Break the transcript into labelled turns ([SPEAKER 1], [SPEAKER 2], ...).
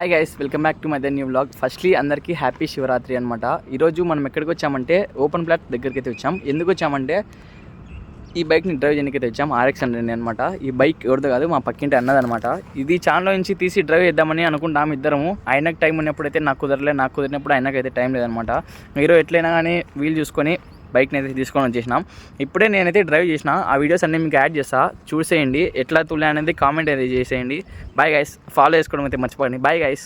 [SPEAKER 1] Hi guys, welcome back to my new vlog. Firstly అందరికీ happy Shivaratri అనమాట. ఈరోజు మనం ఎక్కడికి వచ్చామంటే ఓపెన్ ప్లాట్ దగ్గరికి అయితే వచ్చాం. ఎందుకు వచ్చామంటే ఈ బైక్ని డ్రైవ్ చేయడానికి అయితే వచ్చాం. RX100 అనమాట. ఈ బైక్ ఎవరిదో కాదు, మా పక్కింటి అన్నదనమాట. ఇది ఛానల్ నుంచి తీసి డ్రైవ్ చేద్దామని అనుకుంటాం ఇద్దరము. ఆయనకు టైం ఉన్నప్పుడైతే నాకు కుదిరినప్పుడు ఆయనకైతే టైం లేదనమాట. మీరు ఎట్లయినా కానీ వీలు చూసుకొని బైక్ని అయితే తీసుకొని వచ్చేసినాం. ఇప్పుడే నేనైతే డ్రైవ్ చేసిన, ఆ వీడియోస్ అన్నీ మీకు యాడ్ చేస్తా, చూసేయండి. ఎట్లా తులే అనేది కామెంట్ అయితే చేసేయండి. బాయ్ గైస్, ఫాలో చేసుకోవడం అయితే మర్చిపోండి. Bye guys.